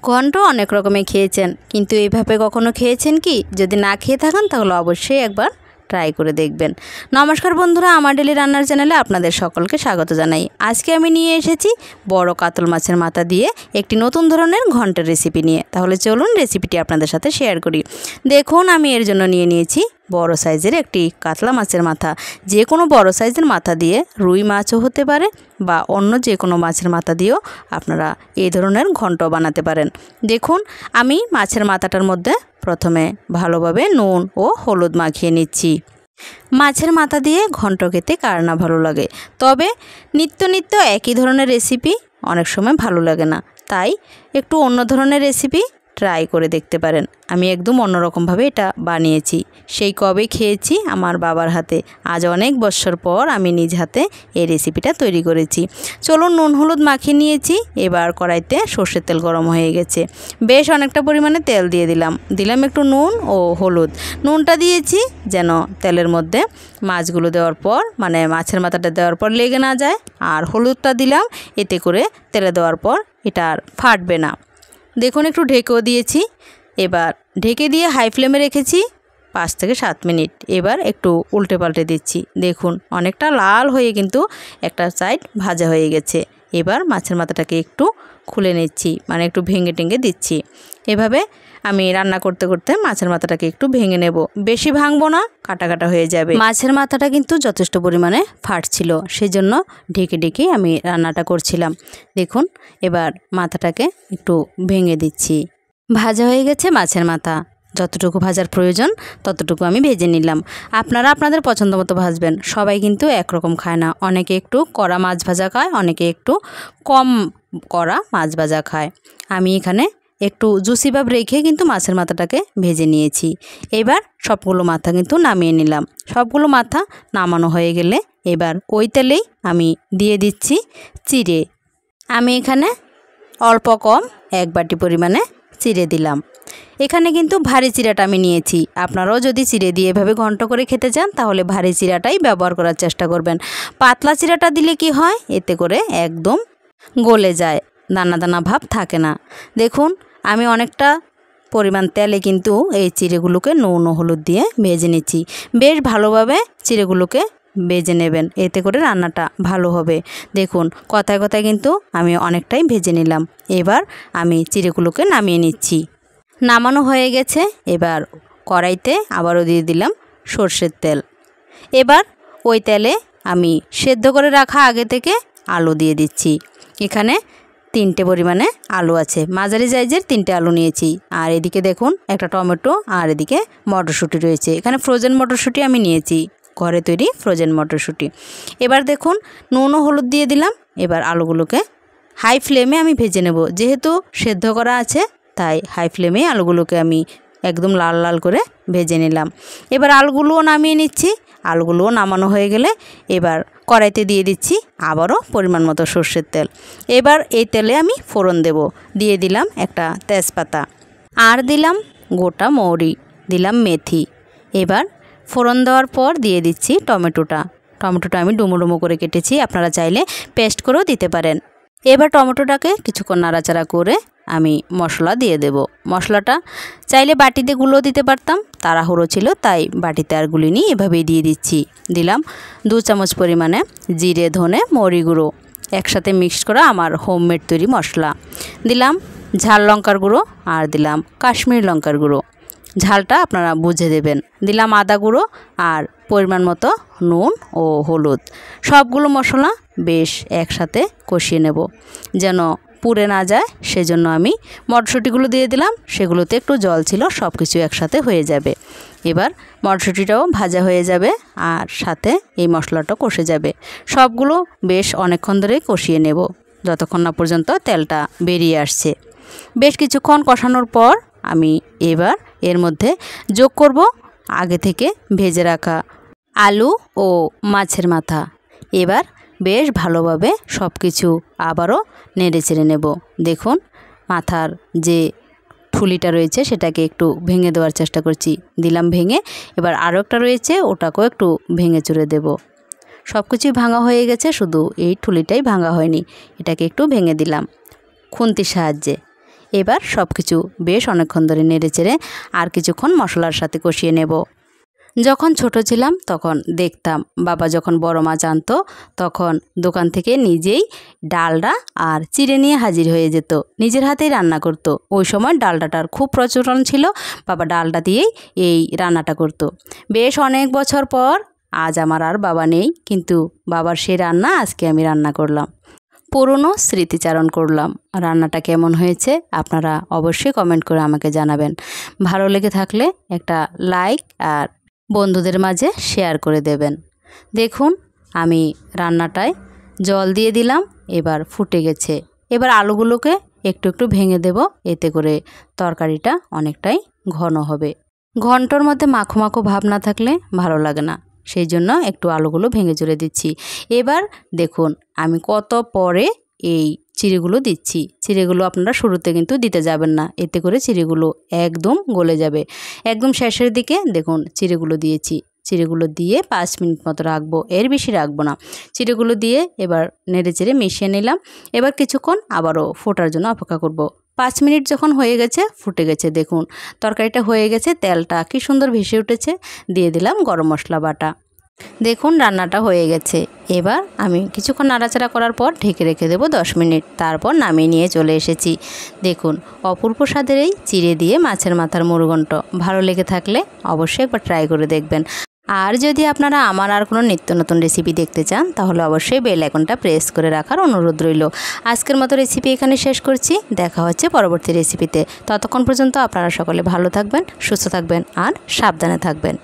ঘন্ট অনেক রকমের খেয়েছেন, কিন্তু এইভাবে কখনো খেয়েছেন কি? যদি না খেয়ে থাকেন তাহলে অবশ্যই একবার ট্রাই করে দেখবেন। নমস্কার বন্ধুরা, আমার ডেলি রান্নার চ্যানেলে আপনাদের সকলকে স্বাগত জানাই। আজকে আমি নিয়ে এসেছি বড় কাতল মাছের মাথা দিয়ে একটি নতুন ধরনের ঘন্টের রেসিপি নিয়ে। তাহলে চলুন রেসিপিটি আপনাদের সাথে শেয়ার করি। দেখুন, আমি এর জন্য নিয়ে নিয়েছি বড় সাইজের একটি কাতলা মাছের মাথা। যে কোনো বড় সাইজের মাথা দিয়ে রুই মাছও হতে পারে বা অন্য যে কোনো মাছের মাথা দিয়েও আপনারা এই ধরনের ঘন্ট বানাতে পারেন। দেখুন, আমি মাছের মাথাটার মধ্যে প্রথমে ভালোভাবে নুন ও হলুদ মাখিয়ে নিচ্ছি। মাছের মাথা দিয়ে ঘন্ট খেতে কার না ভালো লাগে, তবে নিত্য একই ধরনের রেসিপি অনেক সময় ভালো লাগে না, তাই একটু অন্য ধরনের রেসিপি ট্রাই করে দেখতে পারেন। আমি একদম অন্যরকমভাবে এটা বানিয়েছি। সেই কবে খেয়েছি আমার বাবার হাতে, আজ অনেক বছর পর আমি নিজ হাতে এই রেসিপিটা তৈরি করেছি। চলুন, নুন হলুদ মাখিয়ে নিয়েছি। এবার কড়াইতে সর্ষের তেল গরম হয়ে গেছে, বেশ অনেকটা পরিমাণে তেল দিয়ে দিলাম একটু নুন ও হলুদ। নুনটা দিয়েছি যেন তেলের মধ্যে মাছগুলো দেওয়ার পর, মানে মাছের মাথাটা দেওয়ার পর লেগে না যায়। আর হলুদটা দিলাম এতে করে তেলে দেওয়ার পর এটা আর ফাটবে না। দেখুন, একটু ঢেকেও দিয়েছি। এবার ঢেকে দিয়ে হাই ফ্লেমে রেখেছি 5 থেকে 7 মিনিট। এবার একটু উল্টে পাল্টে দিচ্ছি। দেখুন, অনেকটা লাল হয়ে কিন্তু একটা সাইড ভাজা হয়ে গেছে। এবার মাছের মাথাটাকে একটু খুলে নিচ্ছি, মানে একটু ভেঙে টেঙে দিচ্ছি। এভাবে আমি রান্না করতে করতে মাছের মাথাটাকে একটু ভেঙে নেব, বেশি ভাঙবো না, কাটা কাটা হয়ে যাবে। মাছের মাথাটা কিন্তু যথেষ্ট পরিমাণে ফাটছিল, সেজন্য ঢেকে আমি রান্নাটা করছিলাম। দেখুন, এবার মাথাটাকে একটু ভেঙে দিচ্ছি। ভাজা হয়ে গেছে মাছের মাথা। যতটুকু ভাজার প্রয়োজন ততটুকু আমি ভেজে নিলাম। আপনারা আপনাদের পছন্দ মতো ভাজবেন। সবাই কিন্তু একরকম খায় না, অনেকে একটু কড়া মাছ ভাজা খায়, অনেকে একটু কম কড়া মাছ ভাজা খায়। আমি এখানে একটু জুসি ভাব রেখে কিন্তু মাছের মাথাটাকে ভেজে নিয়েছি। এবার সবগুলো মাথা কিন্তু নামিয়ে নিলাম। সবগুলো মাথা নামানো হয়ে গেলে এবার ওই তেলেই আমি দিয়ে দিচ্ছি চিড়ে। আমি এখানে অল্প কম 1 বাটি পরিমাণে চিড়ে দিলাম। এখানে কিন্তু ভারী চিড়াটা আমি নিয়েছি। আপনারাও যদি চিড়ে দিয়ে এভাবে ঘন্ট করে খেতে চান তাহলে ভারী চিড়াটাই ব্যবহার করার চেষ্টা করবেন। পাতলা চিড়াটা দিলে কি হয়, এতে করে একদম গলে যায়, দানা দানা ভাব থাকে না। দেখুন, আমি অনেকটা পরিমাণ তেলে কিন্তু এই চিড়েগুলোকে নুন ও হলুদ দিয়ে ভেজে নিচ্ছি। বেশ ভালোভাবে চিড়েগুলোকে ভেজে নেবেন, এতে করে রান্নাটা ভালো হবে। দেখুন, কথায় কথায় কিন্তু আমি অনেকটাই ভেজে নিলাম। এবার আমি চিড়েগুলোকে নামিয়ে নিচ্ছি। নামানো হয়ে গেছে। এবার কড়াইতে আবারও দিয়ে দিলাম সর্ষের তেল। এবার ওই তেলে আমি সেদ্ধ করে রাখা আগে থেকে আলু দিয়ে দিচ্ছি। এখানে 3টে পরিমাণে আলু আছে, মাঝারি সাইজের 3টে আলু নিয়েছি। আর এদিকে দেখুন একটা টমেটো, আর এদিকে মটরশুঁটি রয়েছে। এখানে ফ্রোজেন মটরশুঁটি আমি নিয়েছি, ঘরে তৈরি ফ্রোজেন মটরশুঁটি। এবার দেখুন, নুন ও হলুদ দিয়ে দিলাম। এবার আলুগুলোকে হাই ফ্লেমে আমি ভেজে নেব, যেহেতু সেদ্ধ করা আছে তাই হাই ফ্লেমে আলুগুলোকে আমি একদম লাল লাল করে ভেজে নিলাম। এবার আলুগুলোও নামিয়ে নিচ্ছি। আলুগুলোও নামানো হয়ে গেলে এবার কড়াইতে দিয়ে দিচ্ছি আবারও পরিমাণ মতো সর্ষের তেল। এবার এই তেলে আমি ফোড়ন দেব। দিয়ে দিলাম একটা তেজপাতা, আর দিলাম গোটা মৌরি, দিলাম মেথি। এবার ফোড়ন দেওয়ার পর দিয়ে দিচ্ছি টমেটোটা আমি ডুমো ডুমো করে কেটেছি, আপনারা চাইলে পেস্ট করেও দিতে পারেন। এবার টমেটোটাকে কিছুক্ষণ নাড়াচাড়া করে আমি মশলা দিয়ে দেব। মশলাটা চাইলে বাটিতে গুঁড়ো দিতে পারতাম, তাড়াহুড়ো ছিল তাই বাটিতে আর গুলিনি, এভাবেই দিয়ে দিচ্ছি। দিলাম 2 চামচ পরিমাণে জিরে ধনে মৌরি গুঁড়ো, একসাথে মিক্স করা আমার হোমমেড তৈরি মশলা। দিলাম ঝাল লঙ্কার গুঁড়ো, আর দিলাম কাশ্মীরি লঙ্কার গুঁড়ো, ঝালটা আপনারা বুঝে দেবেন। দিলাম আদা গুঁড়ো আর পরিমাণ মতো নুন ও হলুদ। সবগুলো মশলা বেশ একসাথে কষিয়ে নেব, যেন পুড়ে না যায়, সেজন্য আমি মটরশুঁটিগুলো দিয়ে দিলাম। সেগুলোতে একটু জল ছিল, সব কিছু একসাথে হয়ে যাবে। এবার মটরশুঁটিটাও ভাজা হয়ে যাবে আর সাথে এই মশলাটাও কষে যাবে। সবগুলো বেশ অনেকক্ষণ ধরে কষিয়ে নেব, যতক্ষণ না পর্যন্ত তেলটা বেরিয়ে আসছে। বেশ কিছুক্ষণ কষানোর পর আমি এবার এর মধ্যে যোগ করব আগে থেকে ভেজে রাখা আলু ও মাছের মাথা। এবার বেশ ভালোভাবে সব কিছু আবারও নেড়ে চেড়ে নেব। দেখুন, মাথার যে ঠুলিটা রয়েছে সেটাকে একটু ভেঙে দেওয়ার চেষ্টা করছি, দিলাম ভেঙে। এবার আরও একটা রয়েছে, ওটাকেও একটু ভেঙে চুড়ে দেব। সব কিছুই ভাঙা হয়ে গেছে, শুধু এই ঠুলিটাই ভাঙা হয়নি, এটাকে একটু ভেঙে দিলাম খুন্তির সাহায্যে। এবার সব কিছু বেশ অনেকক্ষণ ধরে নেড়েচেড়ে আর কিছুক্ষণ মশলার সাথে কষিয়ে নেব। যখন ছোট ছিলাম তখন দেখতাম বাবা যখন বড় মাছ আনতো তখন দোকান থেকে নিজেই ডালডা আর চিড়ে নিয়ে হাজির হয়ে যেত, নিজের হাতেই রান্না করতো। ওই সময় ডালডাটার খুব প্রচলন ছিল, বাবা ডালডা দিয়েই এই রান্নাটা করতো। বেশ অনেক বছর পর আজ আমার আর বাবা নেই, কিন্তু বাবার সেই রান্না আজকে আমি রান্না করলাম, পুরনো স্মৃতিচারণ করলাম। রান্নাটা কেমন হয়েছে আপনারা অবশ্যই কমেন্ট করে আমাকে জানাবেন। ভালো লেগে থাকলে একটা লাইক আর বন্ধুদের মাঝে শেয়ার করে দেবেন। দেখুন আমি রান্নাটায় জল দিয়ে দিলাম, এবার ফুটে গেছে। এবার আলুগুলোকে একটু একটু ভেঙে দেব, এতে করে তরকারিটা অনেকটাই ঘন হবে। ঘন্টর মধ্যে মাখো মাখো ভাব না থাকলে ভালো লাগে না, সেই জন্য একটু আলুগুলো ভেঙে চুরে দিচ্ছি। এবার দেখুন আমি কত পরে এই চিড়েগুলো দিচ্ছি। চিড়েগুলো আপনারা শুরুতে কিন্তু দিতে যাবেন না, এতে করে চিড়েগুলো একদম গলে যাবে। একদম শেষের দিকে দেখুন চিড়েগুলো দিয়েছি। চিড়েগুলো দিয়ে 5 মিনিট মতো রাখবো, এর বেশি রাখবো না। চিড়েগুলো দিয়ে এবার নেড়েচেড়ে মিশিয়ে নিলাম। এবার কিছুক্ষণ আবারও ফোটার জন্য অপেক্ষা করব। 5 মিনিট যখন হয়ে গেছে, ফুটে গেছে, দেখুন তরকারিটা হয়ে গেছে, তেলটা কি সুন্দর ভেসে উঠেছে। দিয়ে দিলাম গরম মশলা বাটা। দেখুন রান্নাটা হয়ে গেছে। এবার আমি কিছুক্ষণ নাড়াচাড়া করার পর ঢেকে রেখে দেবো 10 মিনিট, তারপর নামিয়ে নিয়ে চলে এসেছি। দেখুন অপূর্ব স্বাদের এই চিড়ে দিয়ে মাছের মাথার মুড়ঘণ্ট ভালো লেগে থাকলে অবশ্যই একবার ট্রাই করে দেখবেন। আর যদি আপনারা আমার আর কোনো নিত্য নতুন রেসিপি দেখতে চান তাহলে অবশ্যই বেল আইকনটা প্রেস করে রাখার অনুরোধ রইল। আজকের মতো রেসিপি এখানে শেষ করছি, দেখা হচ্ছে পরবর্তী রেসিপিতে। ততক্ষণ পর্যন্ত আপনারা সকলে ভালো থাকবেন, সুস্থ থাকবেন আর সাবধানে থাকবেন।